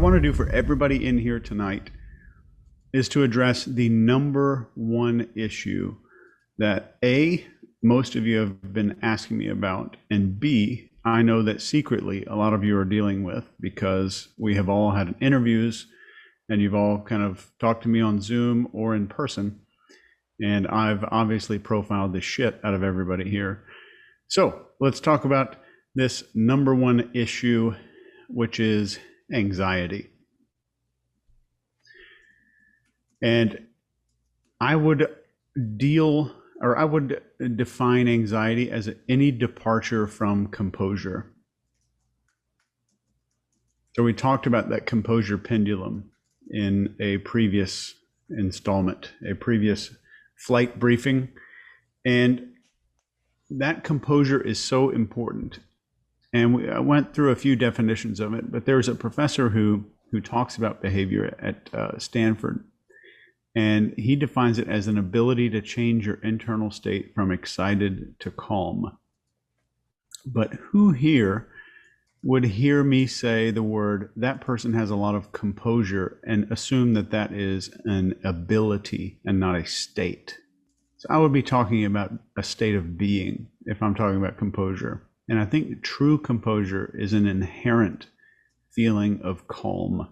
want to do for everybody in here tonight is to address the number one issue that A, most of you have been asking me about, and B, I know that secretly a lot of you are dealing with because we have all had interviews and you've all kind of talked to me on Zoom or in person. And I've obviously profiled the shit out of everybody here. So let's talk about this number one issue, which is anxiety. And I would define anxiety as any departure from composure. So we talked about that composure pendulum in a previous installment, a previous flight briefing. And that composure is so important. And I went through a few definitions of it, but there's a professor who talks about behavior at Stanford. And he defines it as an ability to change your internal state from excited to calm. But who here would hear me say the word, that person has a lot of composure, and assume that that is an ability and not a state? So I would be talking about a state of being if I'm talking about composure. And I think true composure is an inherent feeling of calm.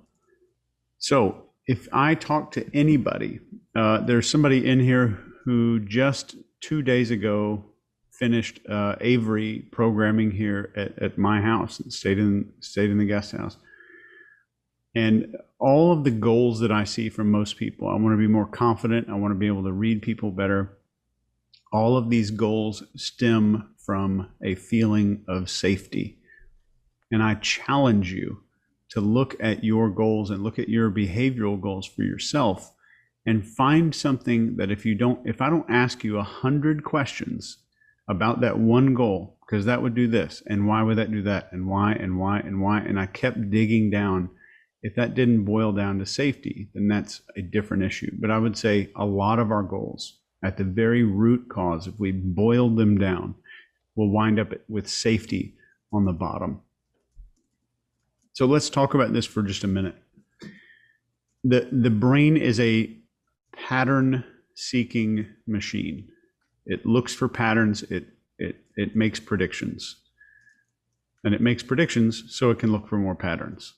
So if I talk to anybody, there's somebody in here who just 2 days ago finished Avery programming here at my house and stayed in the guest house. And all of the goals that I see from most people, I want to be more confident. I want to be able to read people better. All of these goals stem from a feeling of safety. And I challenge you to look at your goals and look at your behavioral goals for yourself and find something that if I don't ask you 100 questions about that one goal, because that would do this, and why would that do that, and why, and why, and why, and I kept digging down. If that didn't boil down to safety, then that's a different issue. But I would say a lot of our goals, at the very root cause, if we boiled them down, will wind up with safety on the bottom. So let's talk about this for just a minute. The brain is a pattern-seeking machine. It looks for patterns. It makes predictions. And it makes predictions so it can look for more patterns.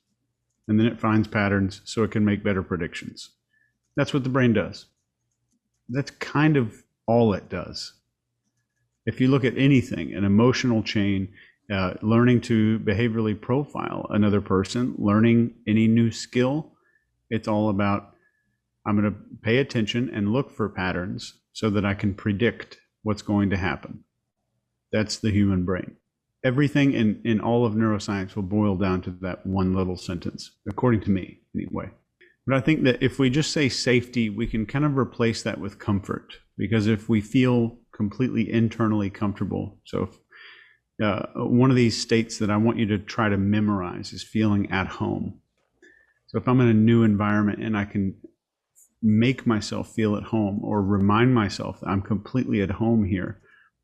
And then it finds patterns so it can make better predictions. That's what the brain does. That's kind of all it does. If you look at anything, an emotional chain, learning to behaviorally profile another person, learning any new skill, it's all about, I'm going to pay attention and look for patterns so that I can predict what's going to happen. That's the human brain. Everything in all of neuroscience will boil down to that one little sentence, according to me, anyway. But I think that if we just say safety, we can kind of replace that with comfort. Because if we feel completely internally comfortable, so if, one of these states that I want you to try to memorize is feeling at home. So if I'm in a new environment and I can make myself feel at home or remind myself that I'm completely at home here,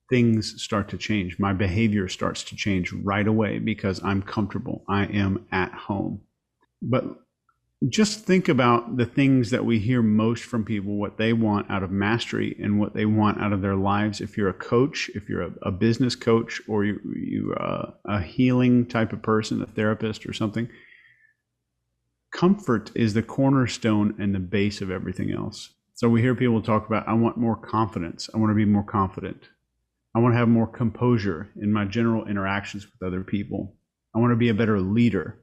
things start to change. My behavior starts to change right away because I'm comfortable. I am at home. But just think about the things that we hear most from people, what they want out of mastery and what they want out of their lives. If you're a coach, if you're a business coach, or you're a healing type of person, a therapist or something, comfort is the cornerstone and the base of everything else. So we hear people talk about, I want more confidence. I want to be more confident. I want to have more composure in my general interactions with other people. I want to be a better leader.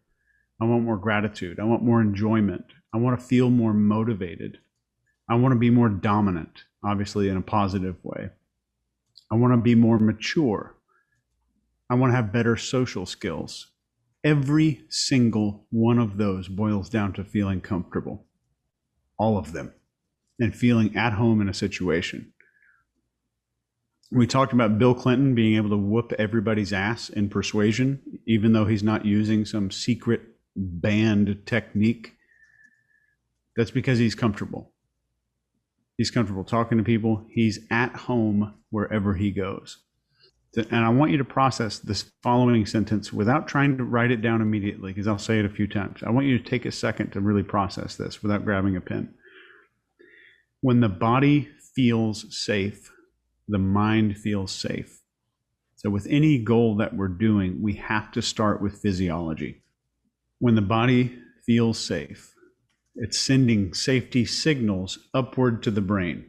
I want more gratitude. I want more enjoyment. I want to feel more motivated. I want to be more dominant, obviously in a positive way. I want to be more mature. I want to have better social skills. Every single one of those boils down to feeling comfortable. All of them. And feeling at home in a situation. We talked about Bill Clinton being able to whoop everybody's ass in persuasion, even though he's not using some secret banned technique. That's because he's comfortable. He's comfortable talking to people. He's at home wherever he goes. And I want you to process this following sentence without trying to write it down immediately, because I'll say it a few times. I want you to take a second to really process this without grabbing a pen. When the body feels safe, the mind feels safe. So with any goal that we're doing, we have to start with physiology. When the body feels safe, it's sending safety signals upward to the brain.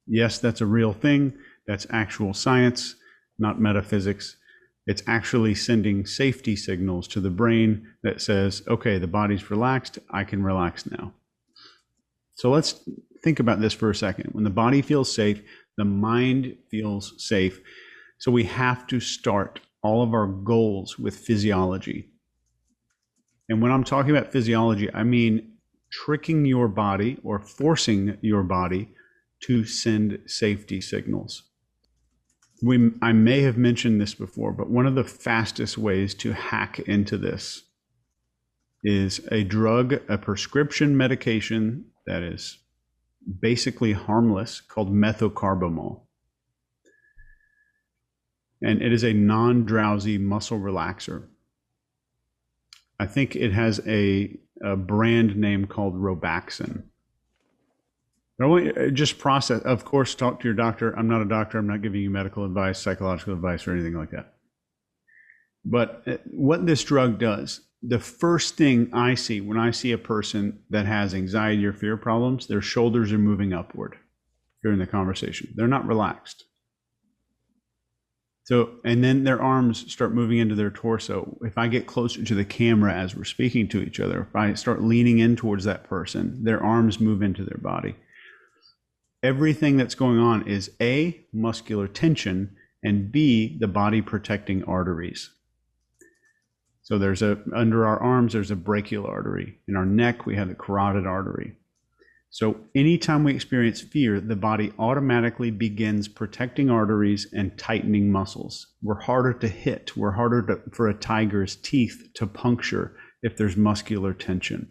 Yes, that's a real thing. That's actual science, not metaphysics. It's actually sending safety signals to the brain that says, okay, the body's relaxed, I can relax now. So let's think about this for a second. When the body feels safe, the mind feels safe. So we have to start all of our goals with physiology. And when I'm talking about physiology, I mean tricking your body or forcing your body to send safety signals. I may have mentioned this before, but one of the fastest ways to hack into this is a drug, a prescription medication that is basically harmless called methocarbamol. And it is a non-drowsy muscle relaxer. I think it has a brand name called Robaxin. But I want you to just process, of course, talk to your doctor. I'm not a doctor. I'm not giving you medical advice, psychological advice, or anything like that. But what this drug does, the first thing I see when I see a person that has anxiety or fear problems, their shoulders are moving upward during the conversation. They're not relaxed. So, and then their arms start moving into their torso. If I get closer to the camera as we're speaking to each other, if I start leaning in towards that person, their arms move into their body. Everything that's going on is A, muscular tension, and B, the body protecting arteries. So there's under our arms, there's a brachial artery. In our neck, we have the carotid artery. So anytime we experience fear, the body automatically begins protecting arteries and tightening muscles. We're harder to hit. We're harder for a tiger's teeth to puncture if there's muscular tension.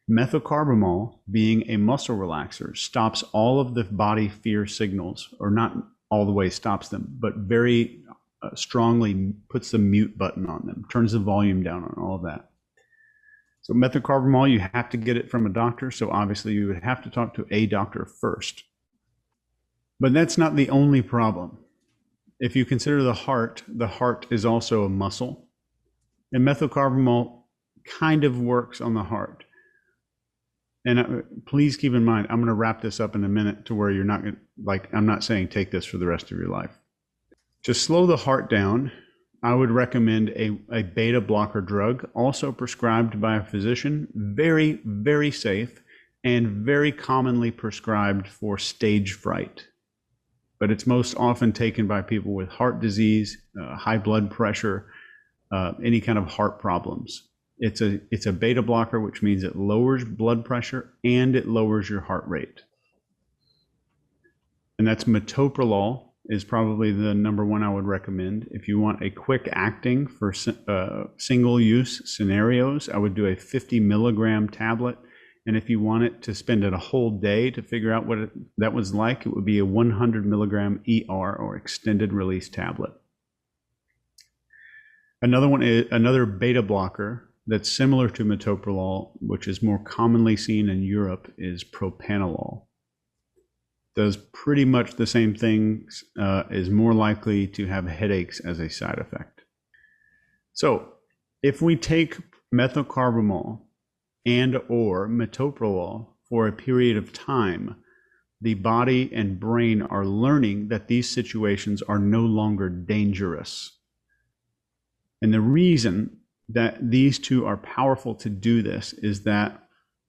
Methocarbamol, being a muscle relaxer, stops all of the body fear signals, or not all the way stops them, but very strongly puts the mute button on them, turns the volume down on all of that. So methocarbamol, you have to get it from a doctor, so obviously you would have to talk to a doctor first. But that's not the only problem. If you consider the heart is also a muscle, and methocarbamol kind of works on the heart. And please keep in mind, I'm going to wrap this up in a minute to where you're not going to, like, I'm not saying take this for the rest of your life. To slow the heart down, I would recommend a beta blocker drug, also prescribed by a physician, very, very safe, and very commonly prescribed for stage fright. But it's most often taken by people with heart disease, high blood pressure, any kind of heart problems. It's a beta blocker, which means it lowers blood pressure and it lowers your heart rate. And that's metoprolol is probably the number one I would recommend. If you want a quick acting for single use scenarios, I would do a 50 milligram tablet. And if you want it to spend it a whole day to figure out what that was like, it would be a 100 milligram ER or extended release tablet. Another one is another beta blocker that's similar to metoprolol, which is more commonly seen in Europe, is propranolol. Does pretty much the same things, is more likely to have headaches as a side effect. So if we take methocarbamol and or metoprolol for a period of time, the body and brain are learning that these situations are no longer dangerous. And the reason that these two are powerful to do this is that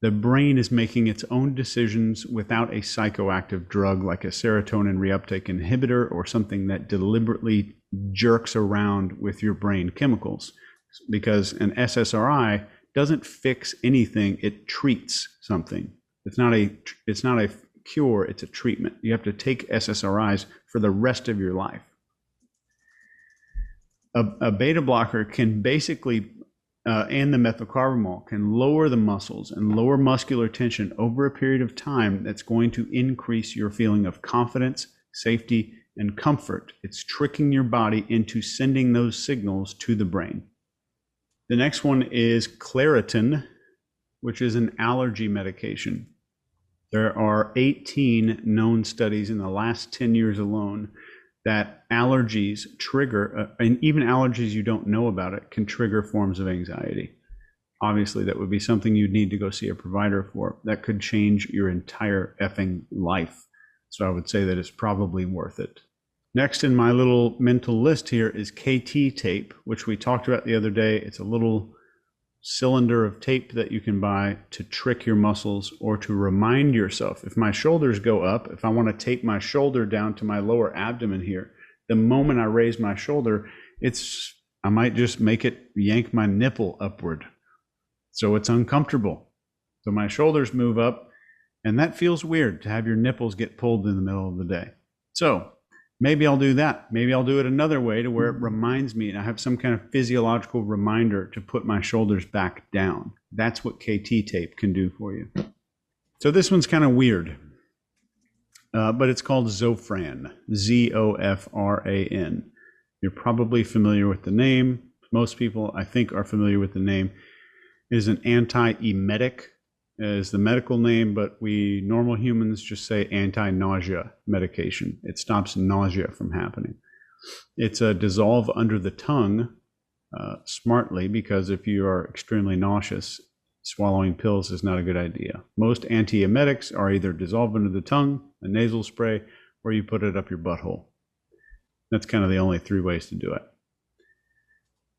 the brain is making its own decisions without a psychoactive drug like a serotonin reuptake inhibitor or something that deliberately jerks around with your brain chemicals. Because an SSRI doesn't fix anything, it treats something. It's not a cure, it's a treatment. You have to take SSRIs for the rest of your life. A beta blocker can basically, and the methocarbamol, can lower the muscles and lower muscular tension over a period of time that's going to increase your feeling of confidence, safety, and comfort. It's tricking your body into sending those signals to the brain. The next one is Claritin, which is an allergy medication. There are 18 known studies in the last 10 years alone that allergies trigger, and even allergies you don't know about it, can trigger forms of anxiety. Obviously, that would be something you'd need to go see a provider for. That could change your entire effing life. So I would say that it's probably worth it. Next in my little mental list here is KT tape, which we talked about the other day. It's a little cylinder of tape that you can buy to trick your muscles or to remind yourself. If my shoulders go up, if I want to tape my shoulder down to my lower abdomen here, the moment I raise my shoulder, I might just make it yank my nipple upward. So it's uncomfortable. So my shoulders move up, and that feels weird to have your nipples get pulled in the middle of the day. So maybe I'll do that. Maybe I'll do it another way to where it reminds me, and I have some kind of physiological reminder to put my shoulders back down. That's what KT tape can do for you. So this one's kind of weird, but it's called Zofran, Zofran. You're probably familiar with the name. Most people, I think, are familiar with the name. It is an anti-emetic, is the medical name, but we normal humans just say anti-nausea medication. It stops nausea from happening. It's a dissolve under the tongue smartly, because if you are extremely nauseous, swallowing pills is not a good idea. Most antiemetics are either dissolved under the tongue, a nasal spray, or you put it up your butthole. That's kind of the only 3 ways to do it.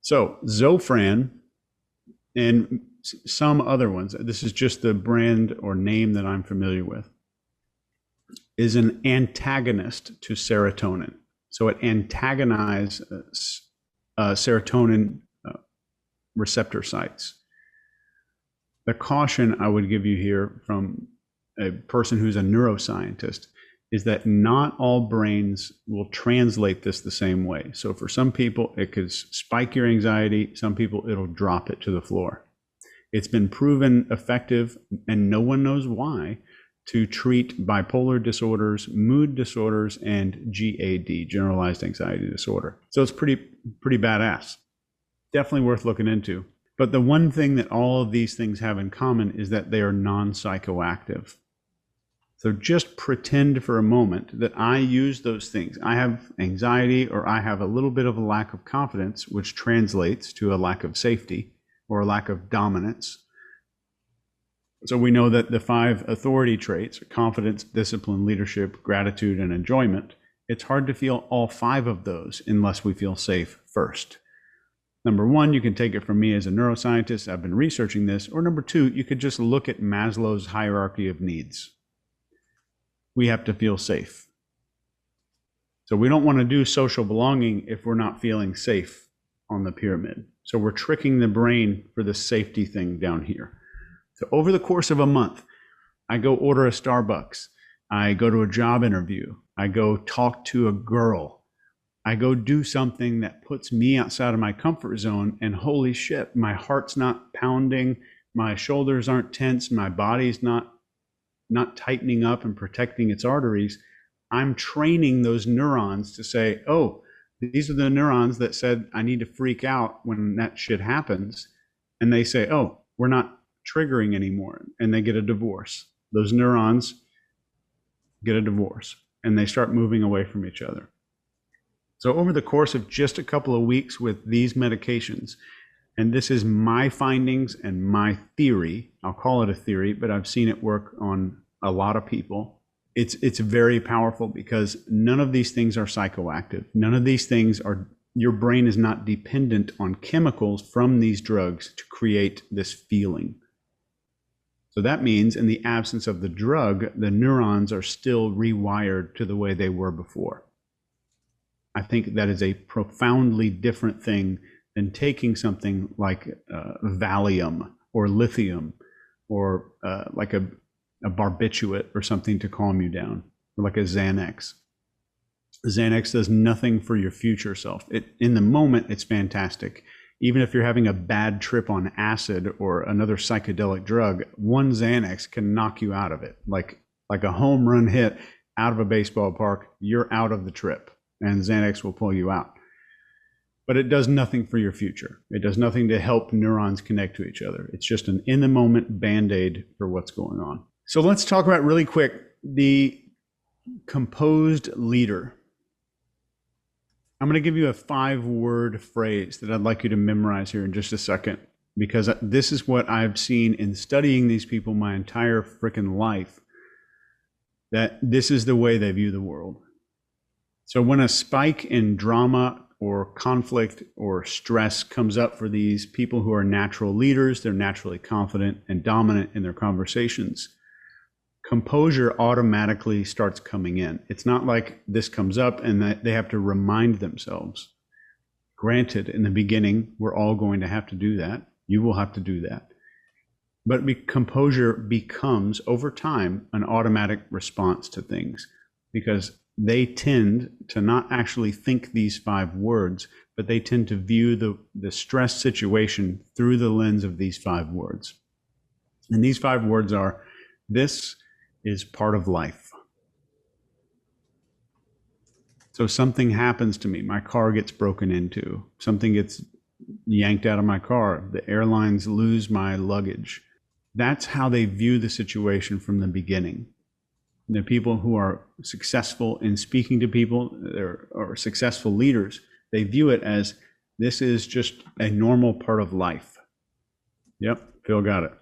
So Zofran and some other ones, this is just the brand or name that I'm familiar with, is an antagonist to serotonin. So it antagonizes serotonin receptor sites. The caution I would give you here from a person who's a neuroscientist is that not all brains will translate this the same way. So for some people, it could spike your anxiety. Some people, it'll drop it to the floor. It's been proven effective, and no one knows why, to treat bipolar disorders, mood disorders, and GAD, generalized anxiety disorder. So it's pretty badass. Definitely worth looking into. But the one thing that all of these things have in common is that they are non-psychoactive. So just pretend for a moment that I use those things. I have anxiety, or I have a little bit of a lack of confidence, which translates to a lack of safety or a lack of dominance. So we know that the 5 authority traits are confidence, discipline, leadership, gratitude, and enjoyment. It's hard to feel all 5 of those unless we feel safe first. Number 1, you can take it from me as a neuroscientist. I've been researching this. Or number 2, you could just look at Maslow's hierarchy of needs. We have to feel safe. So we don't want to do social belonging if we're not feeling safe on the pyramid. So we're tricking the brain for the safety thing down here. So over the course of a month, I go order a Starbucks. I go to a job interview. I go talk to a girl. I go do something that puts me outside of my comfort zone, and holy shit, my heart's not pounding, my shoulders aren't tense, my body's not tightening up and protecting its arteries. I'm training those neurons to say, oh, these are the neurons that said I need to freak out when that shit happens. And they say, oh, we're not triggering anymore. And they get a divorce. Those neurons get a divorce, and they start moving away from each other. So over the course of just a couple of weeks with these medications, and this is my findings and my theory, I'll call it a theory, but I've seen it work on a lot of people. It's very powerful because none of these things are psychoactive. None of these things are, your brain is not dependent on chemicals from these drugs to create this feeling. So that means in the absence of the drug, the neurons are still rewired to the way they were before. I think that is a profoundly different thing than taking something like Valium or lithium or like a barbiturate or something to calm you down, or like a Xanax. Xanax does nothing for your future self. In the moment, it's fantastic. Even if you're having a bad trip on acid or another psychedelic drug, one Xanax can knock you out of it, like a home run hit. out of a baseball park, you're out of the trip, and Xanax will pull you out. But it does nothing for your future. It does nothing to help neurons connect to each other. It's just an in-the-moment Band-Aid for what's going on. So let's talk about really quick the composed leader. I'm going to give you a 5-word phrase that I'd like you to memorize here in just a second, because this is what I've seen in studying these people my entire freaking life, that this is the way they view the world. So when a spike in drama or conflict or stress comes up for these people who are natural leaders, they're naturally confident and dominant in their conversations, composure automatically starts coming in. It's not like this comes up and that they have to remind themselves. Granted, in the beginning, we're all going to have to do that. You will have to do that. But composure becomes, over time, an automatic response to things, because they tend to not actually think these 5 words, but they tend to view the stress situation through the lens of these 5 words. And these 5 words are, this is part of life. So something happens to me, my car gets broken into, something gets yanked out of my car, the airlines lose my luggage. That's how they view the situation from the beginning. The people who are successful in speaking to people, or successful leaders, they view it as, this is just a normal part of life. Yep, Phil got it.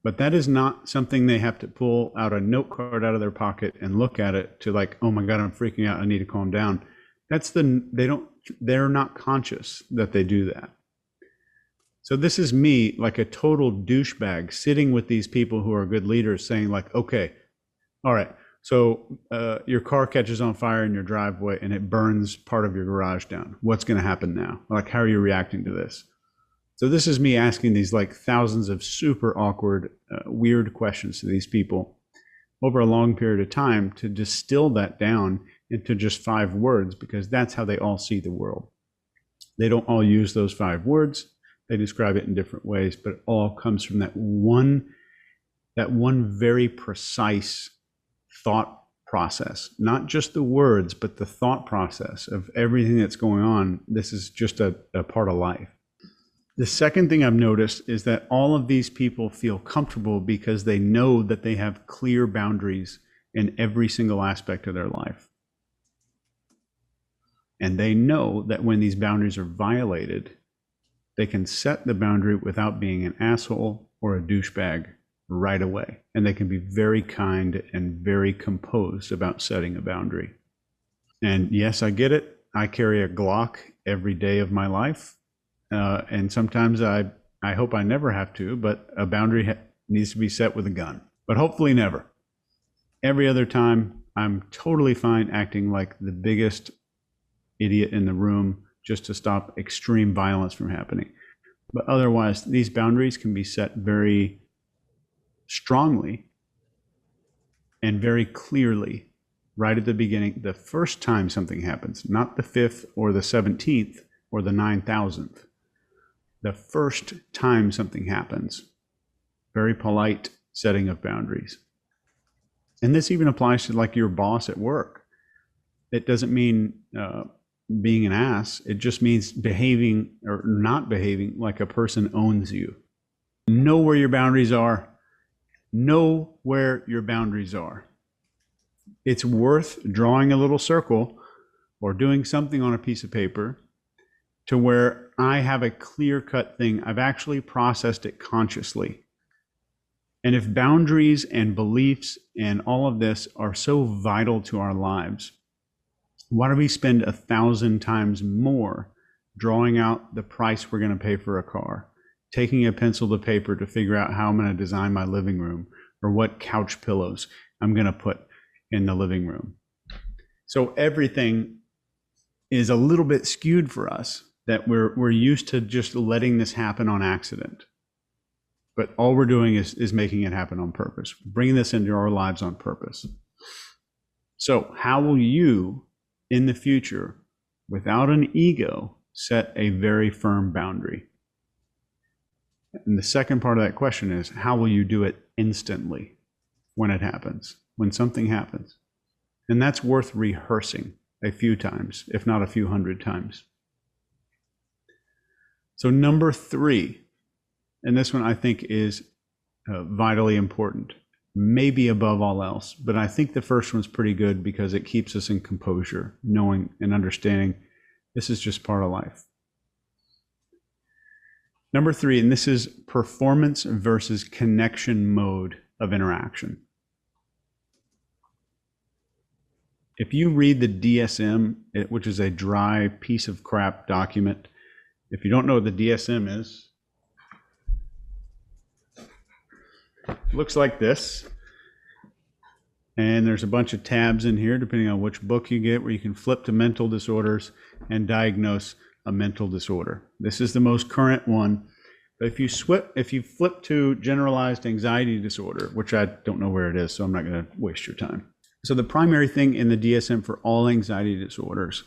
But that is not something they have to pull out a note card out of their pocket and look at it to like, oh my God, I'm freaking out, I need to calm down. They're not conscious that they do that. So this is me, like a total douchebag, sitting with these people who are good leaders saying like, okay, all right, so your car catches on fire in your driveway and it burns part of your garage down. What's going to happen now? Like, how are you reacting to this? So this is me asking these like thousands of super awkward, weird questions to these people over a long period of time to distill that down into just 5 words, because that's how they all see the world. They don't all use those 5 words. They describe it in different ways, but it all comes from that one very precise thought process, not just the words, but the thought process of everything that's going on. This is just a part of life. The second thing I've noticed is that all of these people feel comfortable because they know that they have clear boundaries in every single aspect of their life. And they know that when these boundaries are violated, they can set the boundary without being an asshole or a douchebag right away. And they can be very kind and very composed about setting a boundary. And yes, I get it. I carry a Glock every day of my life. And sometimes I hope I never have to, but a boundary needs to be set with a gun. But hopefully never. Every other time, I'm totally fine acting like the biggest idiot in the room just to stop extreme violence from happening. But otherwise, these boundaries can be set very strongly and very clearly right at the beginning, the first time something happens, not the 5th or the 17th or the 9,000th. The first time something happens. Very polite setting of boundaries. And this even applies to like your boss at work. It doesn't mean being an ass. It just means behaving or not behaving like a person owns you. Know where your boundaries are. Know where your boundaries are. It's worth drawing a little circle or doing something on a piece of paper to where I have a clear-cut thing. I've actually processed it consciously. And if boundaries and beliefs and all of this are so vital to our lives, why do we spend 1,000 times more drawing out the price we're going to pay for a car, taking a pencil to paper to figure out how I'm going to design my living room or what couch pillows I'm going to put in the living room? So everything is a little bit skewed for us, that we're used to just letting this happen on accident. But all we're doing is making it happen on purpose, bringing this into our lives on purpose. So how will you, in the future, without an ego, set a very firm boundary? And the second part of that question is, how will you do it instantly when it happens? when something happens. And that's worth rehearsing a few times, if not a few hundred times. So number 3, and this one I think is vitally important, maybe above all else, but I think the first one's pretty good because it keeps us in composure, knowing and understanding this is just part of life. Number 3, and this is performance versus connection mode of interaction. If you read the DSM, which is a dry piece of crap document, if you don't know what the DSM is, it looks like this. And there's a bunch of tabs in here, depending on which book you get, where you can flip to mental disorders and diagnose a mental disorder. This is the most current one. But if you flip to generalized anxiety disorder, which I don't know where it is, so I'm not going to waste your time. So the primary thing in the DSM for all anxiety disorders,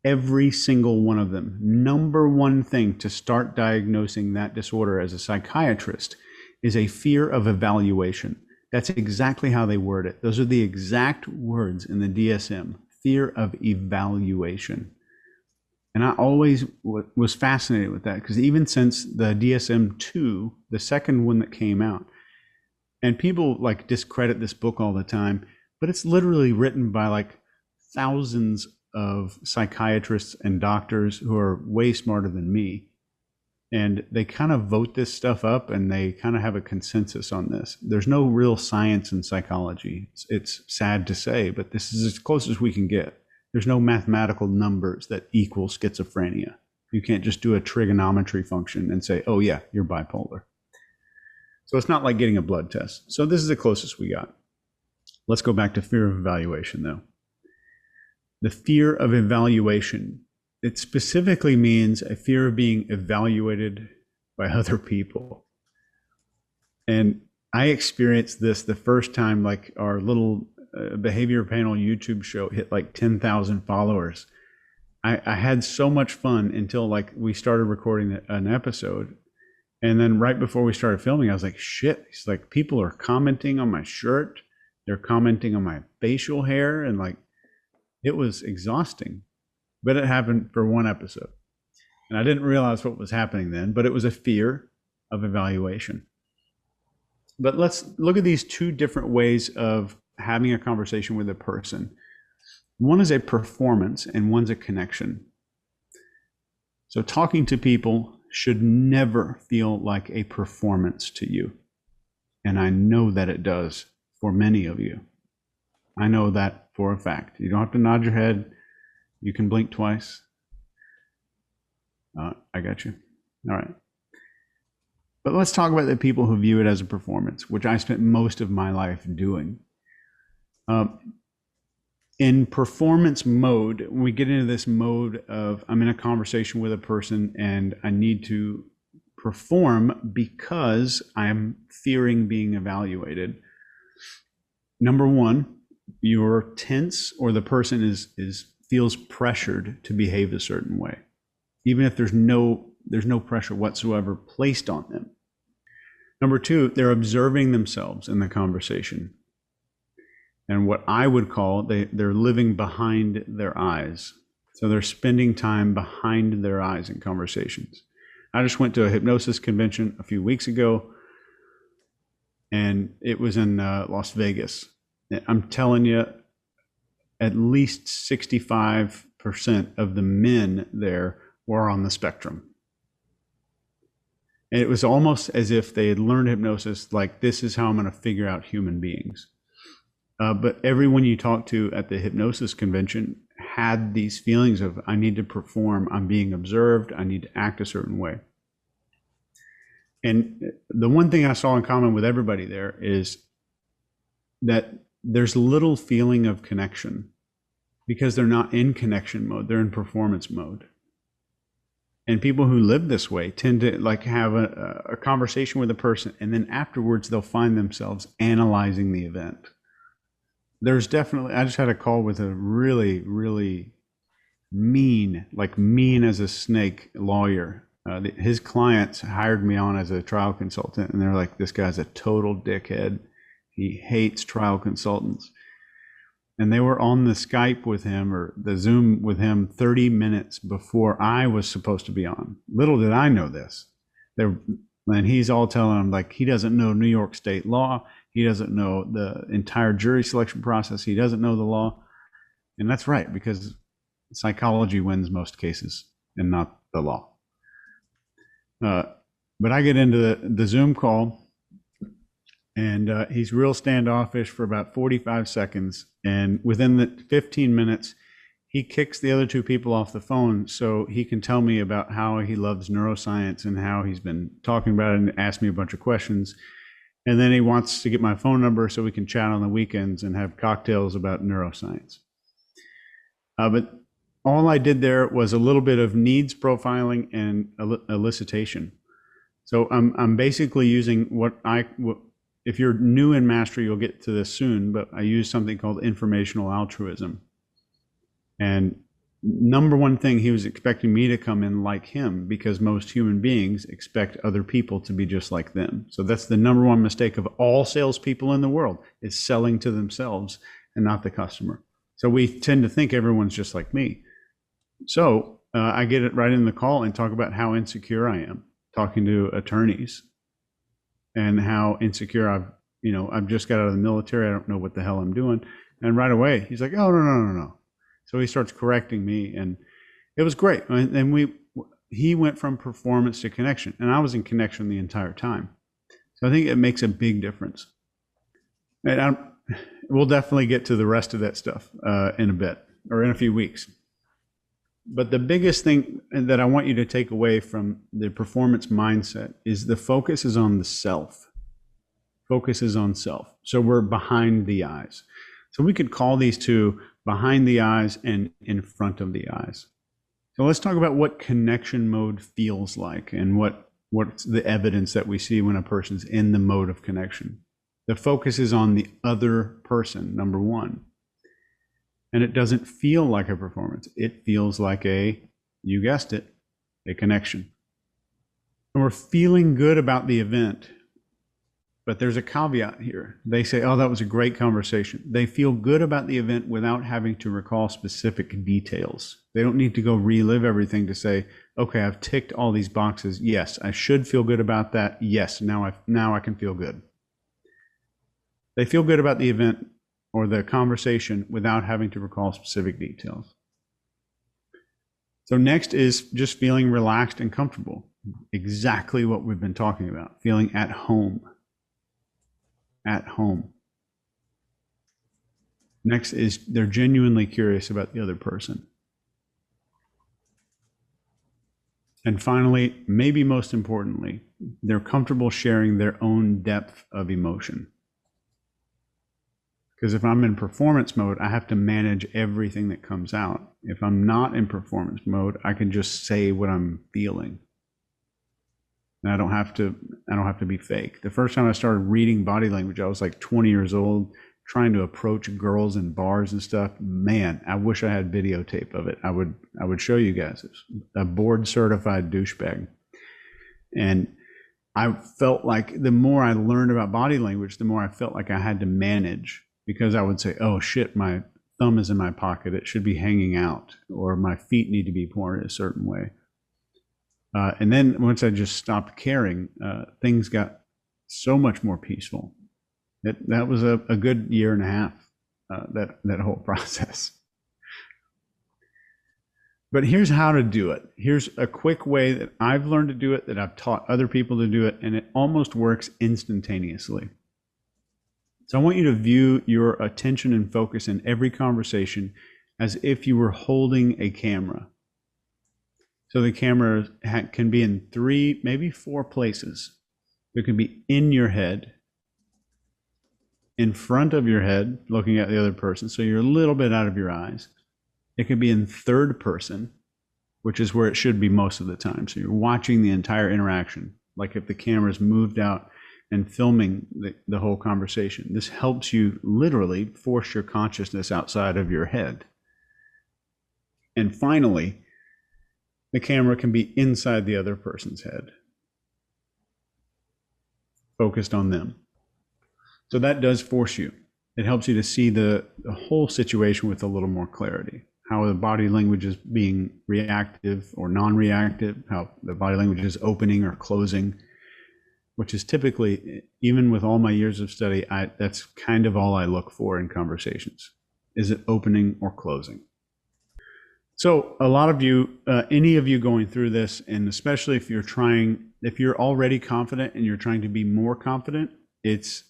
every single one of them, number one thing to start diagnosing that disorder as a psychiatrist is a fear of evaluation. That's exactly how they word it. Those are the exact words in the DSM, fear of evaluation. And I always was fascinated with that, because even since the DSM-2, the second one that came out, and people like discredit this book all the time, but it's literally written by like thousands of psychiatrists and doctors who are way smarter than me. And they kind of vote this stuff up, and they kind of have a consensus on this. There's no real science in psychology. It's sad to say, but this is as close as we can get. There's no mathematical numbers that equal schizophrenia. You can't just do a trigonometry function and say, oh yeah, you're bipolar. So it's not like getting a blood test. So this is the closest we got. Let's go back to fear of evaluation though. The fear of evaluation, it specifically means a fear of being evaluated by other people. And I experienced this the first time, like our little Behavior Panel YouTube show hit like 10,000 followers. I had so much fun until like we started recording an episode. And then right before we started filming, I was like, shit, it's like people are commenting on my shirt. They're commenting on my facial hair. And like, it was exhausting, but it happened for one episode. And I didn't realize what was happening then, but it was a fear of evaluation. But let's look at these two different ways of having a conversation with a person. One is a performance and one's a connection. So talking to people should never feel like a performance to you. And I know that it does for many of you. I know that for a fact. You don't have to nod your head. You can blink twice. I got you. All right. But let's talk about the people who view it as a performance, which I spent most of my life doing. In performance mode, when we get into this mode of I'm in a conversation with a person and I need to perform because I'm fearing being evaluated. Number one, you're tense, or the person feels pressured to behave a certain way, even if there's no pressure whatsoever placed on them. Number two, they're observing themselves in the conversation. And what I would call, they're living behind their eyes. So they're spending time behind their eyes in conversations. I just went to a hypnosis convention a few weeks ago, and it was in Las Vegas. I'm telling you, at least 65% of the men there were on the spectrum. And it was almost as if they had learned hypnosis, like this is how I'm going to figure out human beings. But everyone you talk to at the hypnosis convention had these feelings of, I need to perform, I'm being observed, I need to act a certain way. And the one thing I saw in common with everybody there is that there's little feeling of connection because they're not in connection mode, they're in performance mode. And people who live this way tend to like have a conversation with a person, and then afterwards they'll find themselves analyzing the event. There's definitely, I just had a call with a really, really mean, like mean as a snake lawyer. His clients hired me on as a trial consultant, and they're like, this guy's a total dickhead. He hates trial consultants. and they were on the Skype with him or the Zoom with him 30 minutes before I was supposed to be on. Little did I know this. And he's all telling them like he doesn't know New York state law. He doesn't know the entire jury selection process. He doesn't know the law. And that's right, because psychology wins most cases and not the law. But I get into the Zoom call, and he's real standoffish for about 45 seconds. And within the 15 minutes, he kicks the other two people off the phone so he can tell me about how he loves neuroscience and how he's been talking about it and ask me a bunch of questions. And then he wants to get my phone number so we can chat on the weekends and have cocktails about neuroscience. But all I did there was a little bit of needs profiling and elicitation. So I'm basically using if you're new in mastery, you'll get to this soon, but I use something called informational altruism. And number one thing, he was expecting me to come in like him, because most human beings expect other people to be just like them. So that's the number one mistake of all salespeople in the world, is selling to themselves and not the customer. So we tend to think everyone's just like me. So I get it right in the call and talk about how insecure I am, talking to attorneys, and how insecure I've just got out of the military. I don't know what the hell I'm doing. And right away, he's like, oh, no. So he starts correcting me, and it was great. And he went from performance to connection, and I was in connection the entire time. So I think it makes a big difference. And we'll definitely get to the rest of that stuff in a bit, or in a few weeks. But the biggest thing that I want you to take away from the performance mindset is the focus is on the self. Focus is on self. So we're behind the eyes. So we could call these two behind the eyes and in front of the eyes. So let's talk about what connection mode feels like and what's the evidence that we see when a person's in the mode of connection. The focus is on the other person, number one. And it doesn't feel like a performance. It feels like you guessed it, a connection. And we're feeling good about the event, but there's a caveat here. They say, oh, that was a great conversation. They feel good about the event without having to recall specific details. They don't need to go relive everything to say, okay, I've ticked all these boxes. Yes, I should feel good about that. Yes, now I can feel good. They feel good about the event or the conversation without having to recall specific details. So next is just feeling relaxed and comfortable. Exactly what we've been talking about, feeling at home. At home. Next is they're genuinely curious about the other person. And finally, maybe most importantly, they're comfortable sharing their own depth of emotion. Because if I'm in performance mode, I have to manage everything that comes out. If I'm not in performance mode, I can just say what I'm feeling. And I don't have to be fake. The first time I started reading body language, I was like 20 years old, trying to approach girls in bars and stuff. Man, I wish I had videotape of it. I would show you guys. It's a board certified douchebag. And I felt like the more I learned about body language, the more I felt like I had to manage, because I would say, oh shit, my thumb is in my pocket. It should be hanging out, or my feet need to be pointed a certain way. And then once I just stopped caring, things got so much more peaceful. That was a good year and a half, that whole process. But here's how to do it. Here's a quick way that I've learned to do it, that I've taught other people to do it, and it almost works instantaneously. So I want you to view your attention and focus in every conversation as if you were holding a camera. So the camera can be in 3, maybe 4 places. It can be in your head, in front of your head, looking at the other person, so you're a little bit out of your eyes. It can be in third person, which is where it should be most of the time. So you're watching the entire interaction, like if the camera's moved out and filming the whole conversation. This helps you literally force your consciousness outside of your head. And finally, the camera can be inside the other person's head, focused on them. So that does force you. It helps you to see the whole situation with a little more clarity. How the body language is being reactive or non-reactive, how the body language is opening or closing, which is typically, even with all my years of study, that's kind of all I look for in conversations. Is it opening or closing? So a lot of you, any of you going through this, and especially if you're already confident and you're trying to be more confident, it's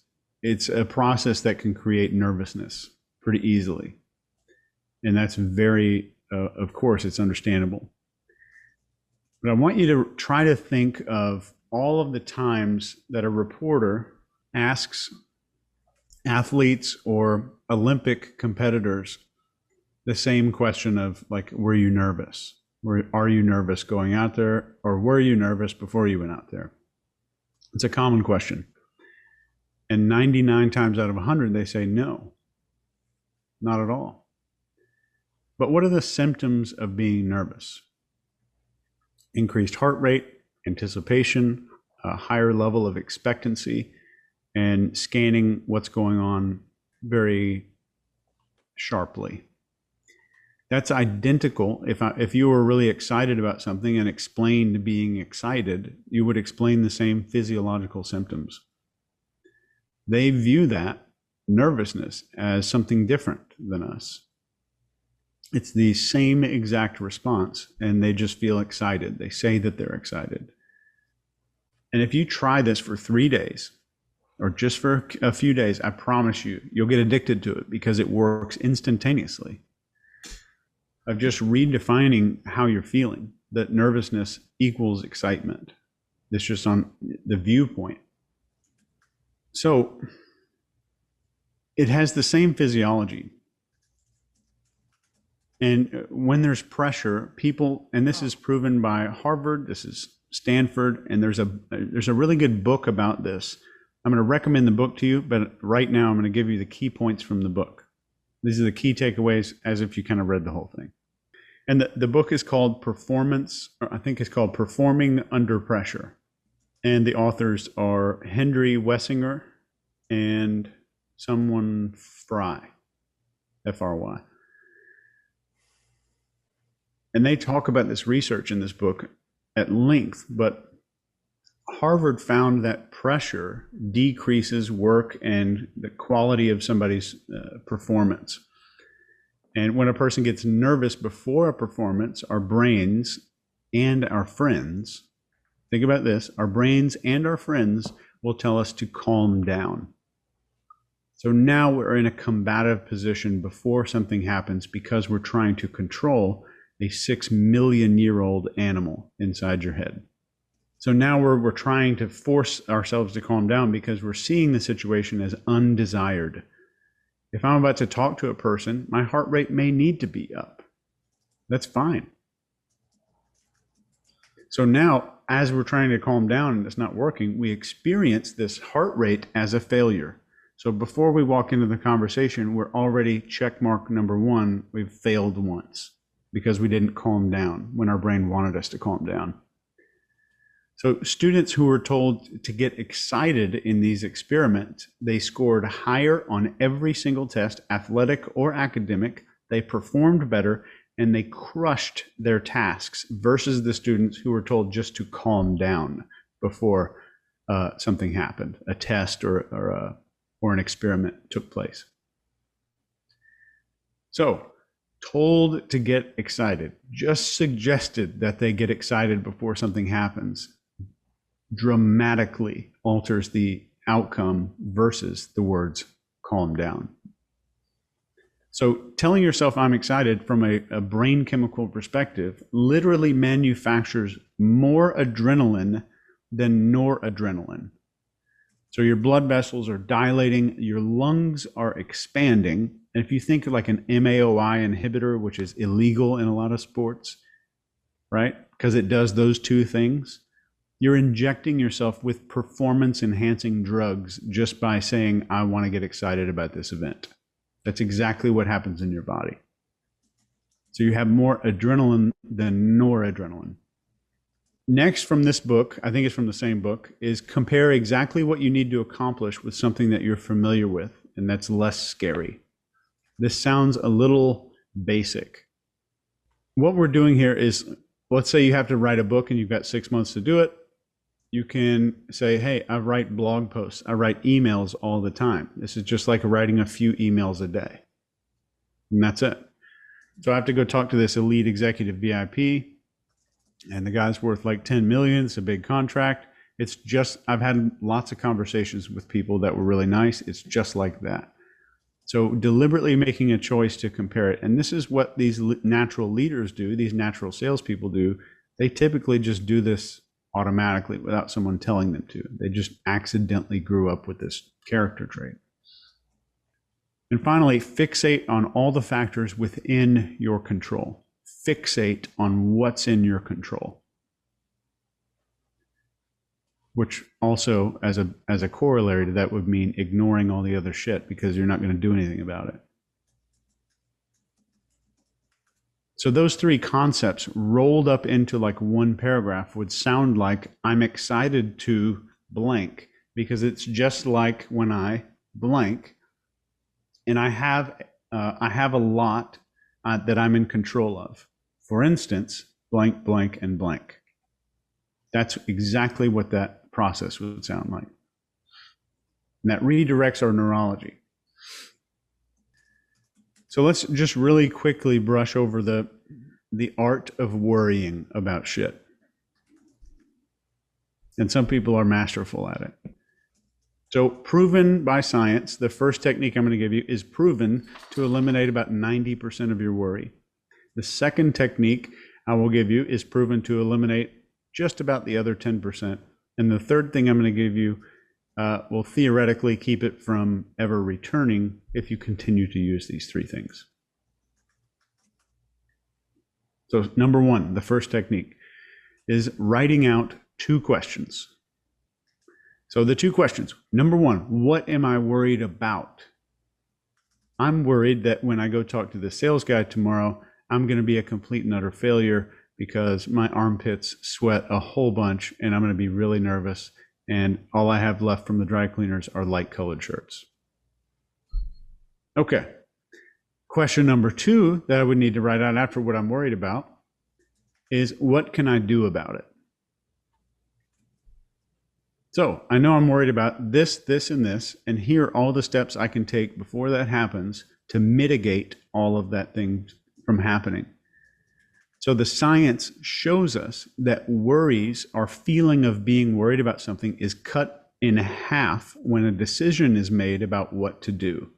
a process that can create nervousness pretty easily. And that's very, of course, it's understandable. But I want you to try to think of all of the times that a reporter asks athletes or Olympic competitors the same question of, like, were you nervous? Are you nervous going out there? Or were you nervous before you went out there? It's a common question. And 99 times out of 100, they say no, not at all. But what are the symptoms of being nervous? Increased heart rate, anticipation, a higher level of expectancy, and scanning what's going on very sharply. That's identical. If you were really excited about something and explained being excited, you would explain the same physiological symptoms. They view that nervousness as something different than us. It's the same exact response, and they just feel excited. They say that they're excited. And if you try this for 3 days, or just for a few days, I promise you, you'll get addicted to it because it works instantaneously. Of just redefining how you're feeling, that nervousness equals excitement. It's just on the viewpoint. So it has the same physiology. And when there's pressure, people, and this is proven by Harvard, this is Stanford, and there's a really good book about this. I'm going to recommend the book to you, but right now I'm going to give you the key points from the book. These are the key takeaways as if you kind of read the whole thing. And the book is called Performing Under Pressure. And the authors are Henry Wessinger and someone Fry, F-R-Y. And they talk about this research in this book at length, but Harvard found that pressure decreases work and the quality of somebody's performance. And when a person gets nervous before a performance, our brains and our friends, think about this, our brains and our friends will tell us to calm down. So now we're in a combative position before something happens because we're trying to control a 6 million year old animal inside your head. So now we're trying to force ourselves to calm down because we're seeing the situation as undesired. If I'm about to talk to a person, my heart rate may need to be up. That's fine. So now, as we're trying to calm down and it's not working, we experience this heart rate as a failure. So before we walk into the conversation, we're already check mark number 1, we've failed once because we didn't calm down when our brain wanted us to calm down. So students who were told to get excited in these experiments, they scored higher on every single test, athletic or academic. They performed better and they crushed their tasks versus the students who were told just to calm down before something happened, a test or an experiment took place. So told to get excited, just suggested that they get excited before something happens, dramatically alters the outcome versus the words calm down. So telling yourself I'm excited from a brain chemical perspective literally manufactures more adrenaline than noradrenaline. So your blood vessels are dilating, your lungs are expanding. And if you think like an MAOI inhibitor, which is illegal in a lot of sports, right? Because it does those two things. You're injecting yourself with performance enhancing drugs just by saying, I want to get excited about this event. That's exactly what happens in your body. So you have more adrenaline than noradrenaline. Next from this book, I think it's from the same book, is compare exactly what you need to accomplish with something that you're familiar with and that's less scary. This sounds a little basic. What we're doing here is, let's say you have to write a book and you've got 6 months to do it. You can say, hey, I write blog posts, I write emails all the time. This is just like writing a few emails a day. And that's it. So I have to go talk to this elite executive VIP, and the guy's worth like 10 million. It's a big contract. It's just, I've had lots of conversations with people that were really nice. It's just like that. So deliberately making a choice to compare it. And this is what these natural leaders do, these natural salespeople do. They typically just do this automatically without someone telling them to. They just accidentally grew up with this character trait. And finally, fixate on all the factors within your control. Fixate on what's in your control. Which also, as a corollary to that, would mean ignoring all the other shit because you're not going to do anything about it. So those three concepts rolled up into like one paragraph would sound like, I'm excited to blank because it's just like when I blank, and I have a lot that I'm in control of. For instance, blank, blank, and blank. That's exactly what that process would sound like. And that redirects our neurology. So let's just really quickly brush over the art of worrying about shit. And some people are masterful at it. So proven by science, the first technique I'm going to give you is proven to eliminate about 90% of your worry. The second technique I will give you is proven to eliminate just about the other 10%. And the third thing I'm going to give you will theoretically keep it from ever returning if you continue to use these three things. So number one, the first technique is writing out 2 questions. So the 2 questions, number one, what am I worried about? I'm worried that when I go talk to the sales guy tomorrow, I'm going to be a complete and utter failure because my armpits sweat a whole bunch and I'm going to be really nervous. And all I have left from the dry cleaners are light colored shirts. Okay. Question number 2 that I would need to write out after what I'm worried about is, what can I do about it? So I know I'm worried about this, this, and this, and here are all the steps I can take before that happens to mitigate all of that thing from happening. So the science shows us that worries, our feeling of being worried about something, is cut in half when a decision is made about what to do.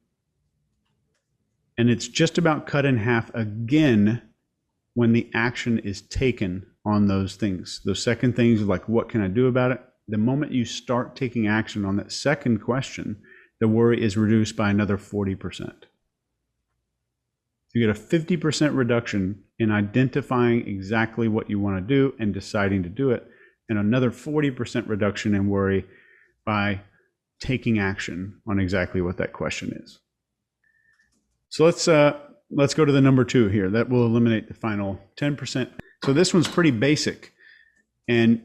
And it's just about cut in half again when the action is taken on those things. Those second things, like what can I do about it? The moment you start taking action on that second question, the worry is reduced by another 40%. You get a 50% reduction in identifying exactly what you want to do and deciding to do it, and another 40% reduction in worry by taking action on exactly what that question is. So let's go to the number 2 here. That will eliminate the final 10%. So this one's pretty basic, and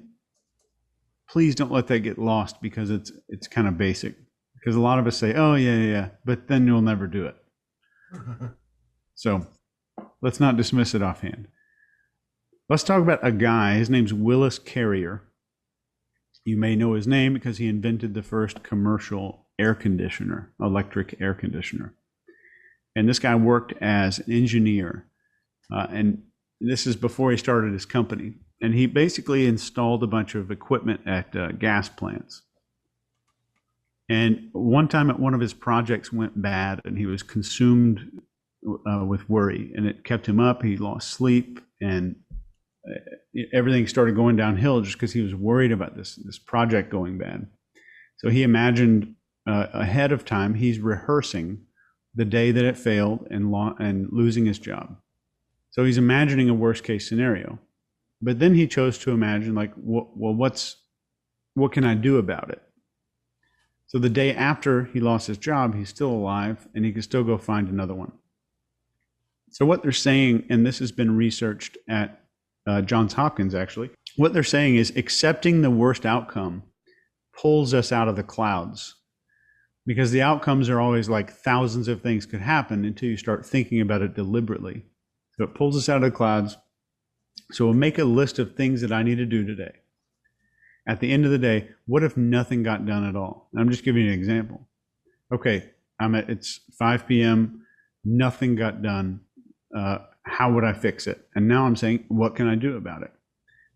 please don't let that get lost because it's kind of basic. Because a lot of us say, oh yeah, but then you'll never do it. So let's not dismiss it offhand. Let's talk about a guy. His name's Willis Carrier. You may know his name because he invented the first commercial air conditioner, electric air conditioner. And this guy worked as an engineer. And this is before he started his company. And he basically installed a bunch of equipment at gas plants. And one time at one of his projects went bad and he was consumed with worry, and it kept him up. He lost sleep and everything started going downhill just because he was worried about this project going bad. So he imagined ahead of time, he's rehearsing the day that it failed and losing his job. So he's imagining a worst case scenario. But then he chose to imagine, like, well, what can I do about it? So the day after he lost his job, he's still alive and he can still go find another one. So what they're saying, and this has been researched at Johns Hopkins actually, what they're saying is accepting the worst outcome pulls us out of the clouds. because the outcomes are always like thousands of things could happen until you start thinking about it deliberately. So it pulls us out of the clouds. So we'll make a list of things that I need to do today. At the end of the day, what if nothing got done at all? I'm just giving you an example. Okay, it's 5 p.m., nothing got done. How would I fix it? And now I'm saying, what can I do about it?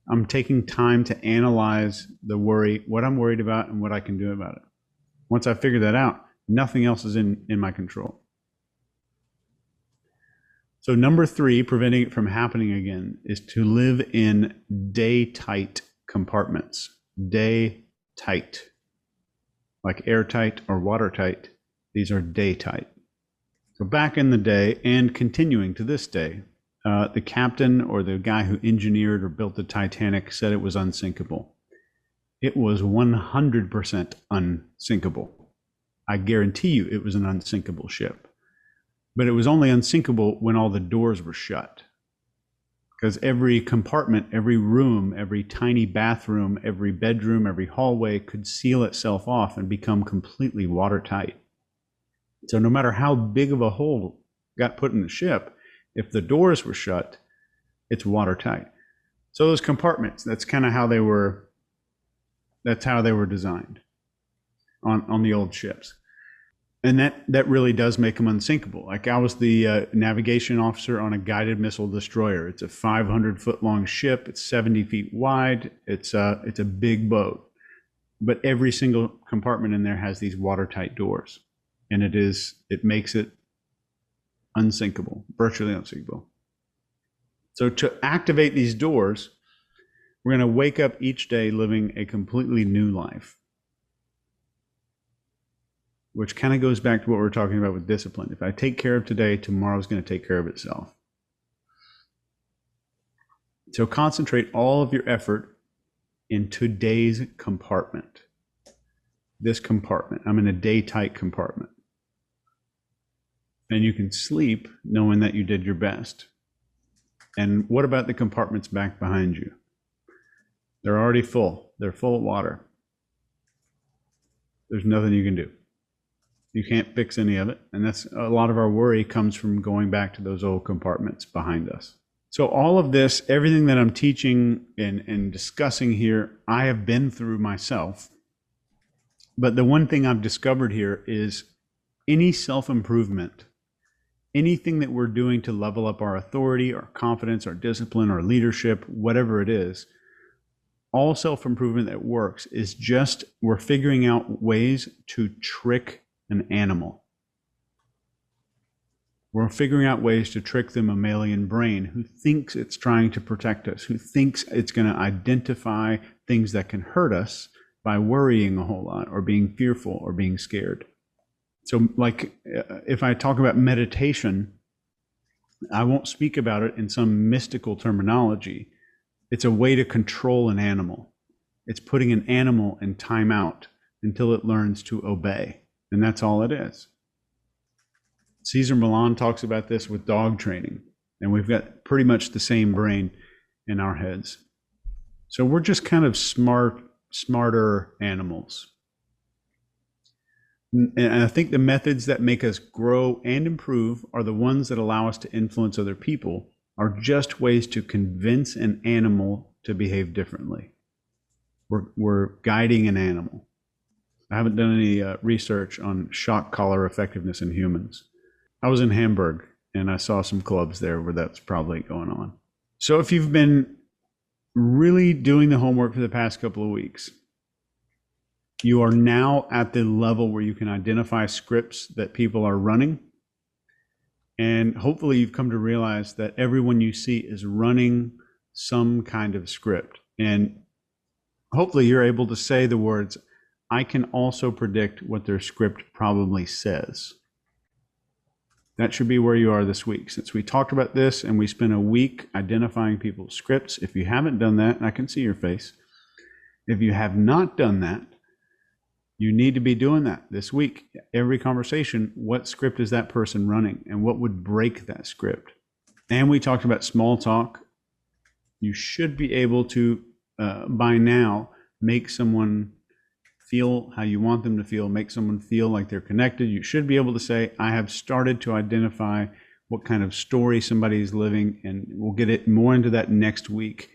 I'm taking time to analyze the worry, what I'm worried about, and what I can do about it. Once I figure that out, nothing else is in my control. So number 3, preventing it from happening again, is to live in day-tight compartments. Day-tight. Like airtight or watertight, these are day-tight. So back in the day, and continuing to this day, the captain or the guy who engineered or built the Titanic said it was unsinkable. It was 100% unsinkable. I guarantee you it was an unsinkable ship. But it was only unsinkable when all the doors were shut. Because every compartment, every room, every tiny bathroom, every bedroom, every hallway could seal itself off and become completely watertight. So no matter how big of a hole got put in the ship, if the doors were shut, it's watertight. So those compartments, that's kind of how they were, that's how they were designed on the old ships. And that really does make them unsinkable. Like I was the navigation officer on a guided missile destroyer. It's a 500-foot long ship. It's 70 feet wide. It's a big boat. But every single compartment in there has these watertight doors. And it makes it unsinkable, virtually unsinkable. So to activate these doors, we're going to wake up each day living a completely new life, which kind of goes back to what we're talking about with discipline. If I take care of today, tomorrow's going to take care of itself. So concentrate all of your effort in today's compartment. This compartment. I'm in a day-tight compartment. And you can sleep knowing that you did your best. And what about the compartments back behind you? They're already full. They're full of water. There's nothing you can do. You can't fix any of it. And that's a lot of our worry comes from going back to those old compartments behind us. So all of this, everything that I'm teaching and discussing here, I have been through myself. But the one thing I've discovered here is any self-improvement, anything that we're doing to level up our authority, our confidence, our discipline, our leadership, whatever it is, all self-improvement that works is just we're figuring out ways to trick an animal. We're figuring out ways to trick the mammalian brain who thinks it's trying to protect us, who thinks it's going to identify things that can hurt us by worrying a whole lot or being fearful or being scared. So like if I talk about meditation, I won't speak about it in some mystical terminology. It's a way to control an animal. It's putting an animal in timeout until it learns to obey. And that's all it is. Cesar Millan talks about this with dog training. And we've got pretty much the same brain in our heads. So we're just kind of smarter animals. And I think the methods that make us grow and improve are the ones that allow us to influence other people, are just ways to convince an animal to behave differently. We're guiding an animal. I haven't done any research on shock collar effectiveness in humans. I was in Hamburg and I saw some clubs there where that's probably going on. So if you've been really doing the homework for the past couple of weeks, you are now at the level where you can identify scripts that people are running. And hopefully you've come to realize that everyone you see is running some kind of script. And hopefully you're able to say the words, I can also predict what their script probably says. That should be where you are this week. Since we talked about this and we spent a week identifying people's scripts, if you haven't done that, and I can see your face, if you have not done that, you need to be doing that this week. Every conversation, what script is that person running and what would break that script? And we talked about small talk. You should be able to, by now, make someone feel how you want them to feel, make someone feel like they're connected. You should be able to say, I have started to identify what kind of story somebody is living, and we'll get it more into that next week.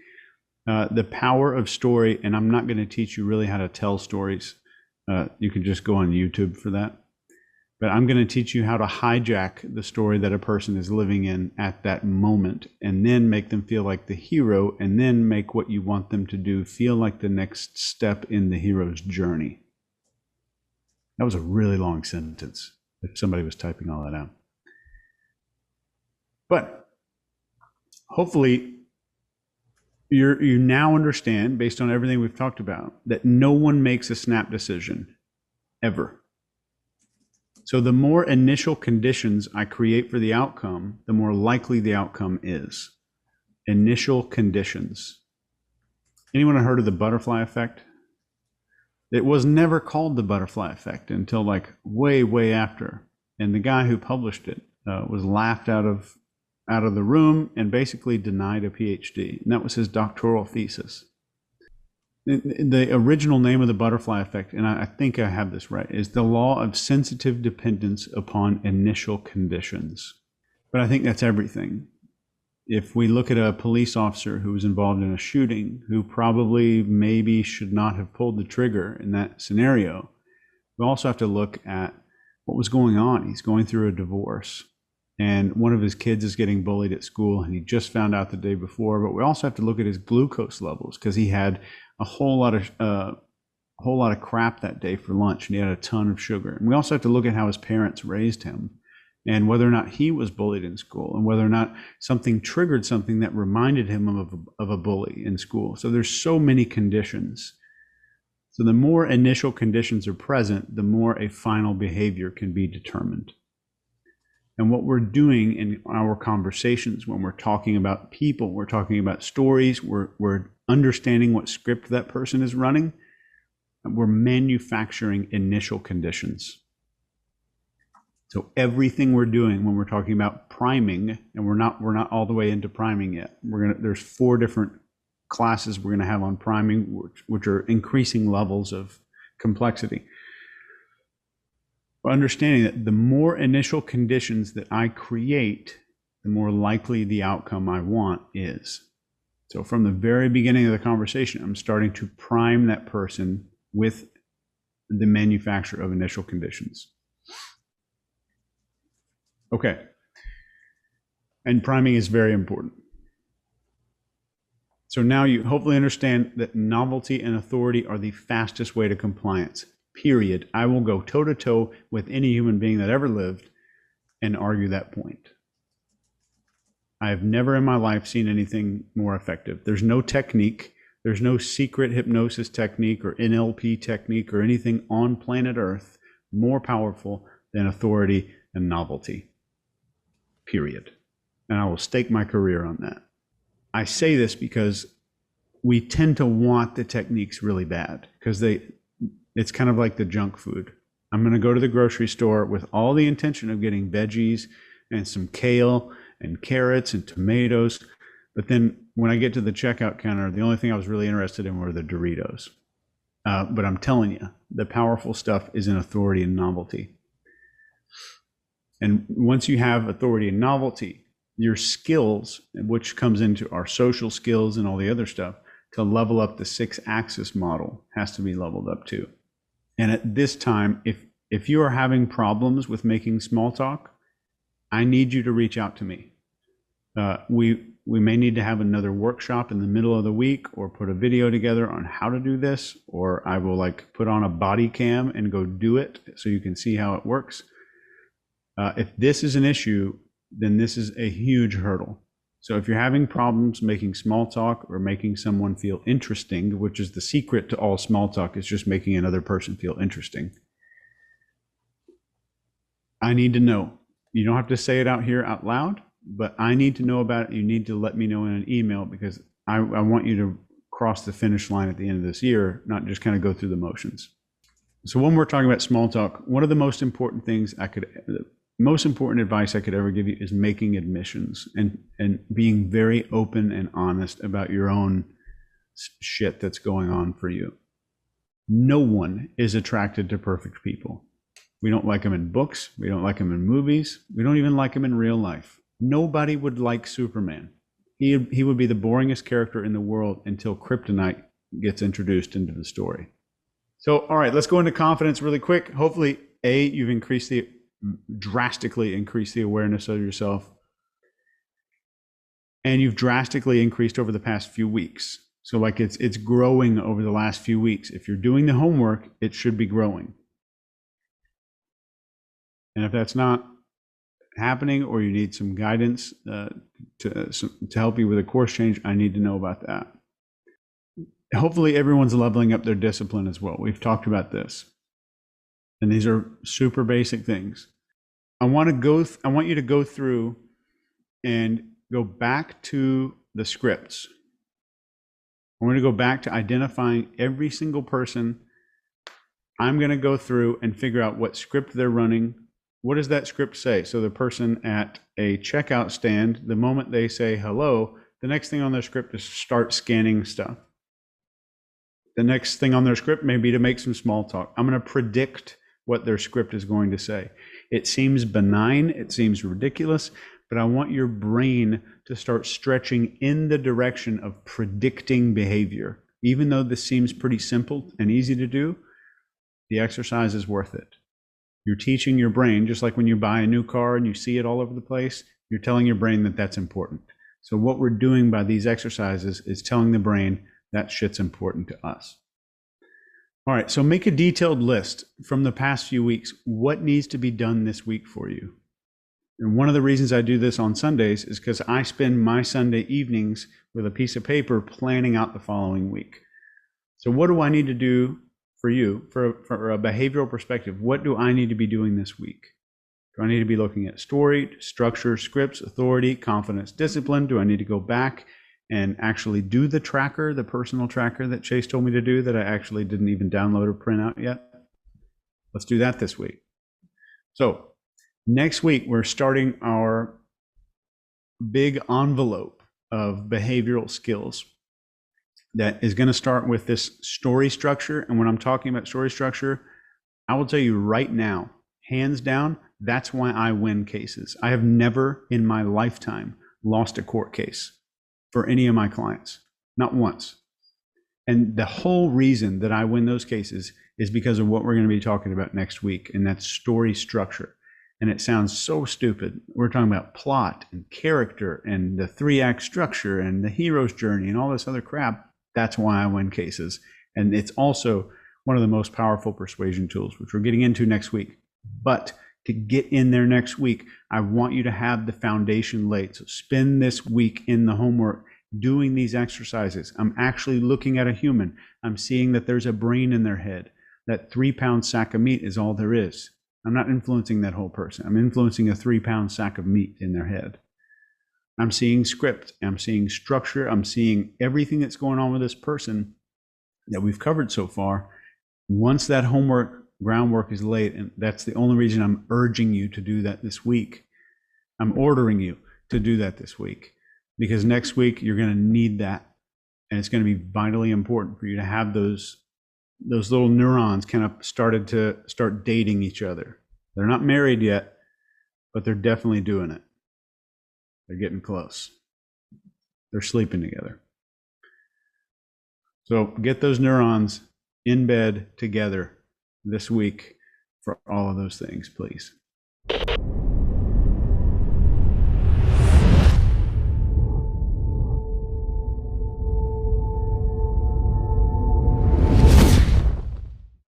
The power of story, and I'm not going to teach you really how to tell stories. You can just go on YouTube for that. But I'm going to teach you how to hijack the story that a person is living in at that moment, and then make them feel like the hero, and then make what you want them to do feel like the next step in the hero's journey. That was a really long sentence if somebody was typing all that out. But hopefully you now understand, based on everything we've talked about, that no one makes a snap decision ever. So the more initial conditions I create for the outcome, the more likely the outcome is. Initial conditions. Anyone heard of the butterfly effect? It was never called the butterfly effect until like way after. And the guy who published it was laughed out of the room and basically denied a PhD. And that was his doctoral thesis. The original name of the butterfly effect, and I think I have this right, is the law of sensitive dependence upon initial conditions. But I think that's everything. If we look at a police officer who was involved in a shooting, who probably maybe should not have pulled the trigger in that scenario, we also have to look at what was going on. He's going through a divorce, and one of his kids is getting bullied at school, and he just found out the day before. But we also have to look at his glucose levels, because he had a whole lot of crap that day for lunch, and he had a ton of sugar. And we also have to look at how his parents raised him, and whether or not he was bullied in school, and whether or not something triggered something that reminded him of a bully in school. So there's so many conditions. So the more initial conditions are present, the more a final behavior can be determined. And what we're doing in our conversations, when we're talking about people, we're talking about stories, we're understanding what script that person is running, we're manufacturing initial conditions. So everything we're doing when we're talking about priming, and we're not all the way into priming yet. There's 4 different classes we're gonna have on priming, which are increasing levels of complexity. Understanding that the more initial conditions that I create, the more likely the outcome I want is. So from the very beginning of the conversation, I'm starting to prime that person with the manufacture of initial conditions. Okay. And priming is very important. So now you hopefully understand that novelty and authority are the fastest way to compliance. Period. I will go toe-to-toe with any human being that ever lived and argue that point. I have never in my life seen anything more effective. There's no technique. There's no secret hypnosis technique or NLP technique or anything on planet Earth more powerful than authority and novelty. Period. And I will stake my career on that. I say this because we tend to want the techniques really bad, because it's kind of like the junk food. I'm going to go to the grocery store with all the intention of getting veggies and some kale and carrots and tomatoes. But then when I get to the checkout counter, the only thing I was really interested in were the Doritos. But I'm telling you, the powerful stuff is in authority and novelty. And once you have authority and novelty, your skills, which comes into our social skills and all the other stuff, to level up the 6-axis model has to be leveled up too. And at this time, if you are having problems with making small talk, I need you to reach out to me. We may need to have another workshop in the middle of the week, or put a video together on how to do this, or I will put on a body cam and go do it so you can see how it works. If this is an issue, then this is a huge hurdle. So if you're having problems making small talk or making someone feel interesting, which is the secret to all small talk, is just making another person feel interesting, I need to know. You don't have to say it out here out loud, but I need to know about it. You need to let me know in an email, because I want you to cross the finish line at the end of this year, not just kind of go through the motions. So when we're talking about small talk, one of the most important things most important advice I could ever give you is making admissions and being very open and honest about your own shit that's going on for you. No one is attracted to perfect people. We don't like them in books. We don't like them in movies. We don't even like them in real life. Nobody would like Superman. He would be the boringest character in the world until kryptonite gets introduced into the story. So, all right, let's go into confidence really quick. Hopefully, you've drastically increased the awareness of yourself, and you've drastically increased over the past few weeks. So like it's growing over the last few weeks. If you're doing the homework, it should be growing. And if that's not happening, or you need some guidance to help you with a course change, I need to know about that. Hopefully everyone's leveling up their discipline as well. We've talked about this. And these are super basic things. I want you to go through and go back to the scripts. I want to go back to identifying every single person. I'm going to go through and figure out what script they're running. What does that script say? So the person at a checkout stand, the moment they say hello, the next thing on their script is start scanning stuff. The next thing on their script may be to make some small talk. I'm going to predict what their script is going to say. It seems benign, it seems ridiculous, but I want your brain to start stretching in the direction of predicting behavior. Even though this seems pretty simple and easy to do, the exercise is worth it. You're teaching your brain, just like when you buy a new car and you see it all over the place, you're telling your brain that that's important. So what we're doing by these exercises is telling the brain that shit's important to us. All right, so make a detailed list from the past few weeks. What needs to be done this week for you? And one of the reasons I do this on Sundays is because I spend my Sunday evenings with a piece of paper planning out the following week. So what do I need to do for you, for a behavioral perspective? What do I need to be doing this week? Do I need to be looking at story, structure, scripts, authority, confidence, discipline? Do I need to go back and actually do the tracker, the personal tracker that Chase told me to do that I actually didn't even download or print out yet? Let's do that this week. So next week, we're starting our big envelope of behavioral skills that is going to start with this story structure. And when I'm talking about story structure, I will tell you right now, hands down, that's why I win cases. I have never in my lifetime lost a court case for any of my clients, not once. And the whole reason that I win those cases is because of what we're going to be talking about next week, and that's story structure. And it sounds so stupid. We're talking about plot and character and the 3-act structure and the hero's journey and all this other crap. That's why I win cases. And it's also one of the most powerful persuasion tools, which we're getting into next week. But to get in there next week, I want you to have the foundation laid. So spend this week in the homework doing these exercises. I'm actually looking at a human. I'm seeing that there's a brain in their head. That 3-pound sack of meat is all there is. I'm not influencing that whole person. I'm influencing a 3-pound sack of meat in their head. I'm seeing script. I'm seeing structure. I'm seeing everything that's going on with this person that we've covered so far. Once that homework groundwork is laid, and that's the only reason I'm urging you to do that this week. I'm ordering you to do that this week, because next week you're going to need that, and it's going to be vitally important for you to have those little neurons kind of start dating each other. They're not married yet, but they're definitely doing it. They're getting close. They're sleeping together. So get those neurons in bed together this week for all of those things, please.